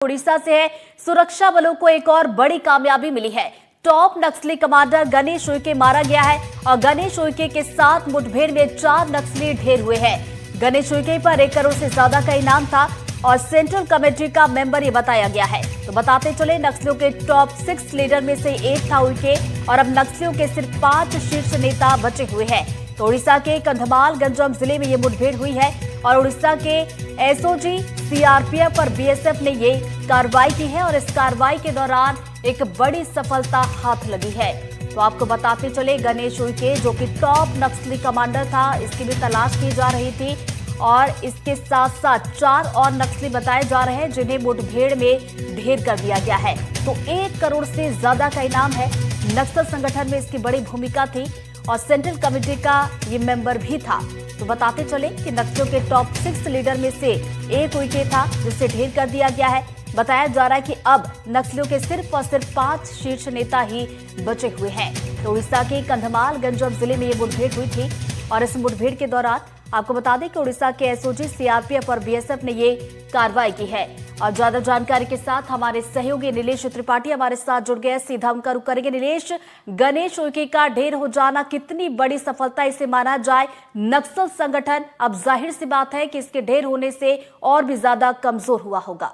उड़ीसा से है। सुरक्षा बलों को एक और बड़ी कामयाबी मिली है। टॉप नक्सली कमांडर गणेश उइके मारा गया है और गणेश उइके के साथ मुठभेड़ में 4 नक्सली ढेर हुए हैं। गणेश उइके पर 1 करोड़ से ज्यादा का इनाम था और सेंट्रल कमेटी का मेंबर ये बताया गया है। तो बताते चले, नक्सलियों के टॉप 6 लीडर में से एक था उइके और अब नक्सलियों के सिर्फ 5 शीर्ष नेता बचे हुए हैं। तो उड़ीसा के कंधमाल गंजम जिले में ये मुठभेड़ हुई है और उड़ीसा के एसओजी सीआरपीएफ और बीएसएफ ने ये कार्रवाई की है और इस कार्रवाई के दौरान एक बड़ी सफलता हाथ लगी है। तो आपको बताते चले, गणेश उइके जो कि टॉप नक्सली कमांडर था, इसकी भी तलाश की जा रही थी और इसके साथ साथ 4 और नक्सली बताए जा रहे हैं जिन्हें मुठभेड़ में ढेर कर दिया गया है। तो 1 करोड़ से ज्यादा का इनाम है। नक्सल संगठन में इसकी बड़ी भूमिका थी और सेंट्रल कमेटी का ये मेंबर भी था। तो बताते चले कि नक्सलियों के टॉप 6 लीडर में से एक उइके था जिसे ढेर कर दिया गया है। बताया जा रहा है कि अब नक्सलियों के सिर्फ और सिर्फ 5 शीर्ष नेता ही बचे हुए हैं। तो उड़ीसा के कंधमाल गंजम जिले में ये मुठभेड़ हुई थी और इस मुठभेड़ के दौरान आपको बता दें कि उड़ीसा के एसओजी सीआरपीएफ और बीएसएफ ने ये कार्रवाई की है। और ज्यादा जानकारी के साथ हमारे सहयोगी नीलेश त्रिपाठी हमारे साथ जुड़ गए, सीधा उनका रुख करेंगे। नीलेश, गणेश उइके का ढेर हो जाना कितनी बड़ी सफलता इसे माना जाए? नक्सल संगठन अब जाहिर सी बात है कि इसके ढेर होने से और भी ज्यादा कमजोर हुआ होगा।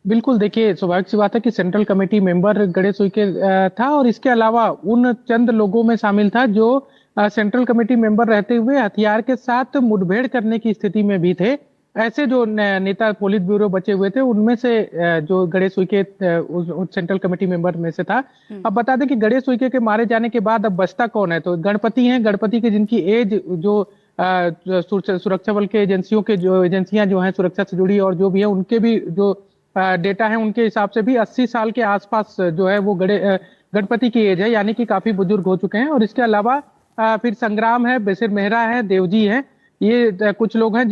बिल्कुल, देखिए स्वाभाविक सी बात है कि central committee member Ganesh Uikey था और इसके अलावा उन चंद लोगों में शामिल था जो सेंट्रल कमेटी मेंबर रहते हुए हथियार के साथ मुठभेड़ करने की स्थिति में भी थे। ऐसे जो नेता पोलित ब्यूरो बचे हुए थे उनमें से जो Ganesh Uikey central committee member में से था। अब बता दें कि गणेश उइके के मारे जाने के बाद अब बचता कौन है? तो गणपति हैं। गणपति के जिनकी एज जो सुरक्षा बल के एजेंसियों के जो एजेंसियां जो हैं सुरक्षा से जुड़ी और जो भी है उनके भी जो डेटा है उनके हिसाब से भी 80 साल के आसपास जो है वो गणपति की एज है, यानी कि काफी बुजुर्ग हो चुके हैं। और इसके अलावा फिर संग्राम है, बेसिर मेहरा है, देवजी है, ये कुछ लोग हैं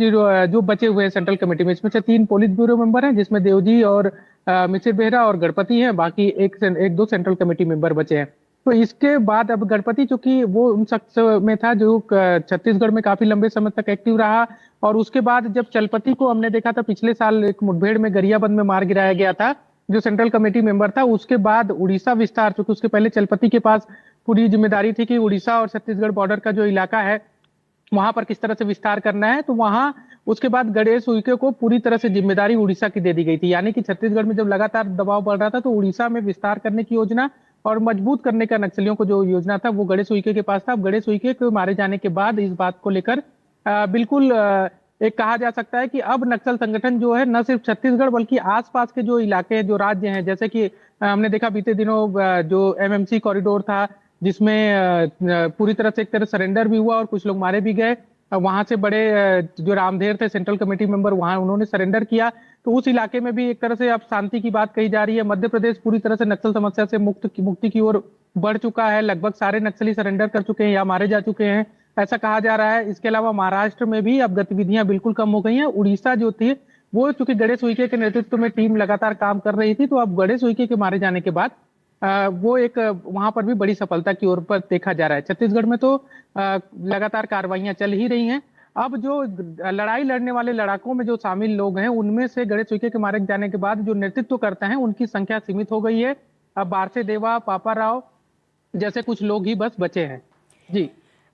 जो बचे हुए हैं सेंट्रल कमेटी में। इसमें से 3 पोलित ब्यूरो मेंबर हैं जिसमें देवजी और मिसिर बेहरा और गणपति हैं। बाकी एक दो सेंट्रल कमेटी मेंबर बचे हैं। तो इसके बाद अब गणपति चूंकि वो उन शख्स में था जो छत्तीसगढ़ में काफी लंबे समय तक एक्टिव रहा और उसके बाद जब चलपति को हमने देखा था पिछले साल एक मुठभेड़ में गरियाबंद में मार गिराया गया था जो सेंट्रल कमेटी मेंबर था, उसके बाद उड़ीसा विस्तार, चूंकि उसके पहले चलपति के पास पूरी जिम्मेदारी थी कि उड़ीसा और छत्तीसगढ़ बॉर्डर का जो इलाका है वहां पर किस तरह से विस्तार करना है, तो वहां उसके बाद गणेश उइके को पूरी तरह से जिम्मेदारी उड़ीसा की दे दी गई थी। यानी कि छत्तीसगढ़ में जब लगातार दबाव बढ़ रहा था तो उड़ीसा में विस्तार करने की योजना और मजबूत करने का नक्सलियों को जो योजना था वो गणेश उइके के पास था। अब गणेश उइके के मारे जाने के बाद इस बात को लेकर बिल्कुल एक कहा जा सकता है कि अब नक्सल संगठन जो है न सिर्फ छत्तीसगढ़ बल्कि आसपास के जो इलाके हैं, जो राज्य हैं, जैसे कि हमने देखा बीते दिनों जो एमएमसी कॉरिडोर था जिसमें पूरी तरह से एक तरह सरेंडर भी हुआ और कुछ लोग मारे भी गए। वहां से बड़े जो रामधेर थे सेंट्रल कमेटी मेंबर, वहां उन्होंने सरेंडर किया। तो उस इलाके में भी एक तरह से अब शांति की बात कही जा रही है। मध्य प्रदेश पूरी तरह से नक्सल समस्या से मुक्ति की ओर बढ़ चुका है। लगभग सारे नक्सली सरेंडर कर चुके हैं या मारे जा चुके हैं, ऐसा कहा जा रहा है। इसके अलावा महाराष्ट्र में भी अब गतिविधियां बिल्कुल कम हो गई हैं। उड़ीसा जो थी वो चूंकि गणेश उइके के नेतृत्व में टीम लगातार काम कर रही थी, तो अब गणेश उइके के मारे जाने के बाद वो एक वहां पर भी बड़ी सफलता की ओर पर देखा जा रहा है। छत्तीसगढ़ में तो लगातार कार्रवाइयां चल ही रही हैं। अब जो लड़ाई लड़ने वाले लड़ाकों में जो शामिल लोग हैं उनमें से गणेश उइके के मारे जाने के बाद जो नेतृत्व करते हैं उनकी संख्या सीमित हो गई है। अब बारसे देवा, पापा राव जैसे कुछ लोग ही बस बचे हैं। जी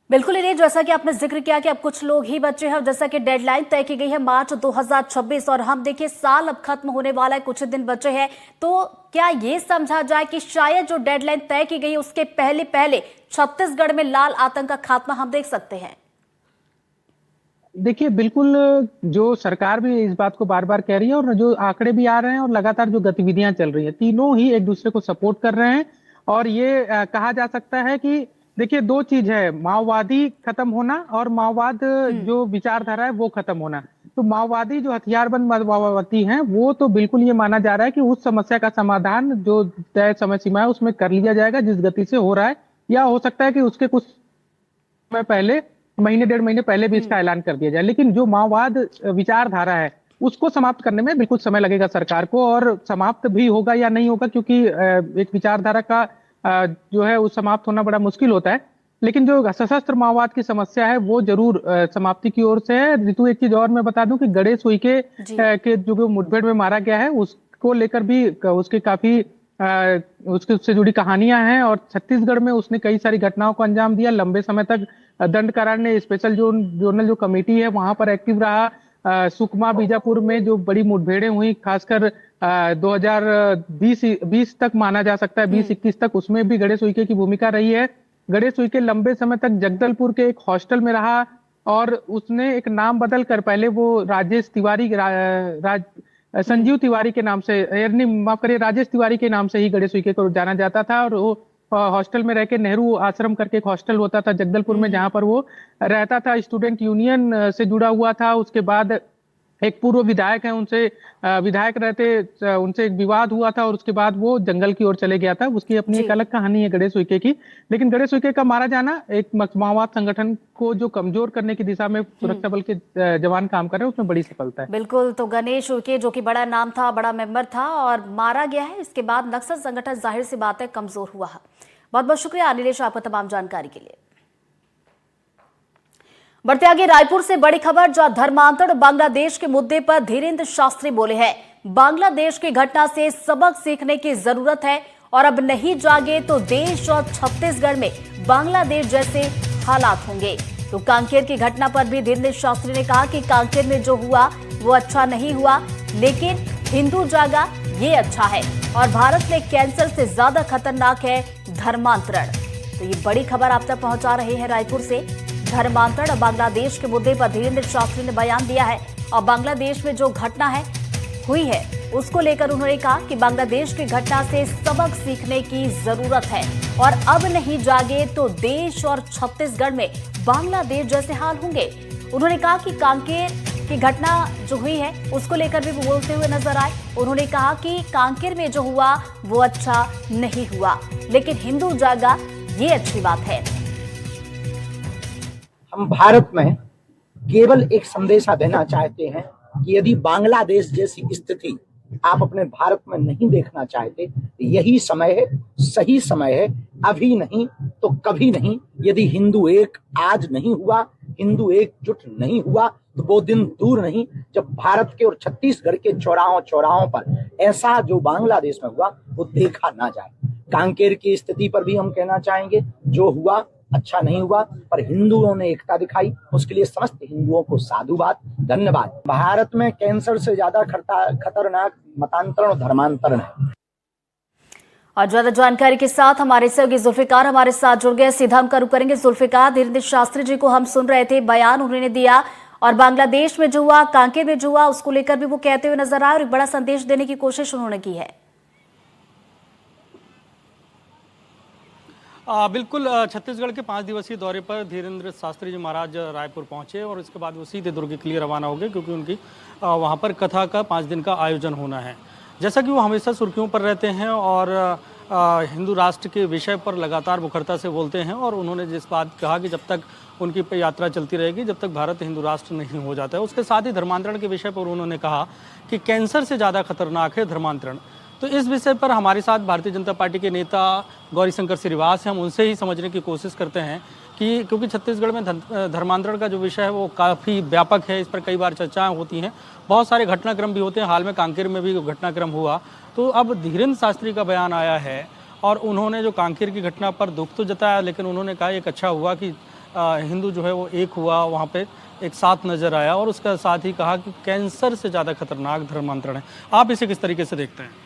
बिल्कुल, ये जैसा कि आपने जिक्र किया कि अब कुछ लोग ही बचे हैं और जैसा कि डेडलाइन तय की गई है मार्च 2026 और हम देखिए साल अब खत्म होने वाला है, कुछ दिन बचे हैं। तो क्या ये समझा जाए कि शायद जो डेडलाइन तय की गई है उसके पहले पहले छत्तीसगढ़ में लाल आतंक का खात्मा हम देख सकते हैं? देखिए बिल्कुल, जो सरकार भी इस बात को बार बार कह रही है और जो आंकड़े भी आ रहे हैं और लगातार जो गतिविधियां चल रही हैं, तीनों ही एक दूसरे को सपोर्ट कर रहे हैं। और ये कहा जा सकता है कि देखिए 2 चीज है, माओवादी खत्म होना और माओवाद जो विचारधारा है वो खत्म होना। तो माओवादी जो हथियारबंद माओवादी हैं वो तो बिल्कुल ये माना जा रहा है कि उस समस्या का समाधान जो तय समय सीमा है उसमें कर लिया जाएगा जिस गति से हो रहा है, या हो सकता है कि उसके कुछ समय पहले, महीने 1.5 महीने पहले भी इसका ऐलान कर दिया जाए। लेकिन जो माओवाद विचारधारा है उसको समाप्त करने में बिल्कुल समय लगेगा सरकार को, और समाप्त भी होगा या नहीं होगा क्योंकि एक विचारधारा का जो है वो समाप्त होना बड़ा मुश्किल होता है। लेकिन जो सशस्त्र माओवाद की समस्या है वो जरूर समाप्ति की ओर से है। ऋतु, एक चीज और मैं बता दूं कि गणेश उइके जी। के जो मुठभेड़ में मारा गया है उसको लेकर भी उसके काफी उसके उससे जुड़ी कहानियां हैं, और छत्तीसगढ़ में उसने कई सारी घटनाओं को अंजाम दिया। लंबे समय तक दंड काराण ने स्पेशल जोनल जो कमेटी है वहां पर एक्टिव रहा। सुकमा बीजापुर में जो बड़ी मुठभेड़ें हुई, खासकर 2020 तक माना जा सकता है, 2021 तक, उसमें भी गणेश उइके की भूमिका रही है। गणेश उइके लंबे समय तक जगदलपुर के एक हॉस्टल में रहा, और उसने एक नाम बदल कर, पहले वो राजेश तिवारी संजीव तिवारी के नाम से, नहीं माफ करिए, राजेश तिवारी के नाम से ही गणेश उइके को जाना जाता था। और वो हॉस्टल में रह के, नेहरू आश्रम करके एक हॉस्टल होता था जगदलपुर में, जहां पर वो रहता था, स्टूडेंट यूनियन से जुड़ा हुआ था। उसके बाद एक पूर्व विधायक है, उनसे विधायक रहते उनसे एक विवाद हुआ था, और उसके बाद वो जंगल की ओर चले गया था। उसकी अपनी एक अलग कहानी है गणेश उइके की। लेकिन गणेश उइके का मारा जाना एक माओवाद संगठन को जो कमजोर करने की दिशा में सुरक्षा बल के जवान काम कर रहे हैं, उसमें बड़ी सफलता है। बिल्कुल, तो गणेश उइके जो कि बड़ा नाम था, बड़ा मेंबर था, और मारा गया है। इसके बाद नक्सल संगठन जाहिर सी बात है कमजोर हुआ है। बहुत बहुत शुक्रिया नीलेश आपका तमाम जानकारी के लिए। बढ़ते आगे रायपुर से बड़ी खबर, जहां धर्मांतरण बांग्लादेश के मुद्दे पर धीरेन्द्र शास्त्री बोले हैं, बांग्लादेश की घटना से सबक सीखने की जरूरत है, और अब नहीं जागे तो देश और छत्तीसगढ़ में बांग्लादेश जैसे हालात होंगे। तो कांकेर की घटना पर भी धीरेन्द्र शास्त्री ने कहा कि कांकेर में जो हुआ वो अच्छा नहीं हुआ, लेकिन हिंदू जागा ये अच्छा है, और भारत में कैंसर से ज्यादा खतरनाक है धर्मांतरण। तो ये बड़ी खबर आप तक पहुंचा रहे हैं रायपुर से। धर्मांतरण बांग्लादेश के मुद्दे पर धीरेन्द्र शास्त्री ने बयान दिया है, और बांग्लादेश में जो घटना हुई है उसको लेकर उन्होंने कहा कि बांग्लादेश की घटना से सबक सीखने की जरूरत है, और अब नहीं जागे तो देश और छत्तीसगढ़ में बांग्लादेश जैसे हाल होंगे। उन्होंने कहा कि कांकेर की घटना जो हुई है उसको लेकर भी वो बोलते हुए नजर आए। उन्होंने कहा कि कांकेर में जो हुआ वो अच्छा नहीं हुआ, लेकिन हिंदू जागा ये अच्छी बात है। हम भारत में केवल एक संदेशा देना चाहते हैं कि यदि बांग्लादेश जैसी स्थिति आप अपने भारत में नहीं देखना चाहते, यही समय है, सही समय है, अभी नहीं तो कभी नहीं। यदि हिंदू एक आज नहीं हुआ, हिंदू एकजुट नहीं हुआ, तो वो दिन दूर नहीं जब भारत के और छत्तीसगढ़ के चौराहों पर ऐसा जो बांग्लादेश में हुआ वो देखा ना जाए। कांकेर की स्थिति पर भी हम कहना चाहेंगे, जो हुआ अच्छा नहीं हुआ, पर हिंदुओं ने एकता दिखाई, उसके लिए समस्त हिंदुओं को साधुवाद, धन्यवाद। भारत में कैंसर से ज्यादा खतरनाक मतांतरण और धर्मांतरण है। और ज्यादा जानकारी के साथ हमारे सहयोगी जुल्फिकार हमारे साथ जुड़ गए। सीधा हम रुख करेंगे जुल्फिकार। धीरेन्द्र शास्त्री जी को हम सुन रहे थे, बयान उन्होंने दिया, और बांग्लादेश में जो हुआ, कांकेर में जो हुआ, उसको लेकर भी वो कहते हुए नजर आए, और एक बड़ा संदेश देने की कोशिश उन्होंने की है। बिल्कुल, छत्तीसगढ़ के 5 दिवसीय दौरे पर धीरेन्द्र शास्त्री जी महाराज रायपुर पहुंचे, और इसके बाद वो सीधे दुर्ग के लिए रवाना हो गए, क्योंकि उनकी वहां पर कथा का 5 दिन का आयोजन होना है। जैसा कि वो हमेशा सुर्खियों पर रहते हैं और हिंदू राष्ट्र के विषय पर लगातार मुखरता से बोलते हैं, और उन्होंने जिस बात कहा कि जब तक उनकी यात्रा चलती रहेगी, जब तक भारत हिंदू राष्ट्र नहीं हो जाता है। उसके साथ ही धर्मांतरण के विषय पर उन्होंने कहा कि कैंसर से ज़्यादा खतरनाक है धर्मांतरण। तो इस विषय पर हमारे साथ भारतीय जनता पार्टी के नेता गौरीशंकर श्रीवास हैं, हम उनसे ही समझने की कोशिश करते हैं कि क्योंकि छत्तीसगढ़ में धर्मांतरण का जो विषय है वो काफ़ी व्यापक है, इस पर कई बार चर्चाएं होती हैं, बहुत सारे घटनाक्रम भी होते हैं। हाल में कांकेर में भी घटनाक्रम हुआ। तो अब धीरेन्द्र शास्त्री का बयान आया है, और उन्होंने जो कांकेर की घटना पर दुख तो जताया, लेकिन उन्होंने कहा एक अच्छा हुआ कि हिंदू जो है वो एक हुआ, वहाँ पे एक साथ नजर आया, और उसके साथ ही कहा कि कैंसर से ज़्यादा खतरनाक धर्मांतरण है। आप इसे किस तरीके से देखते हैं?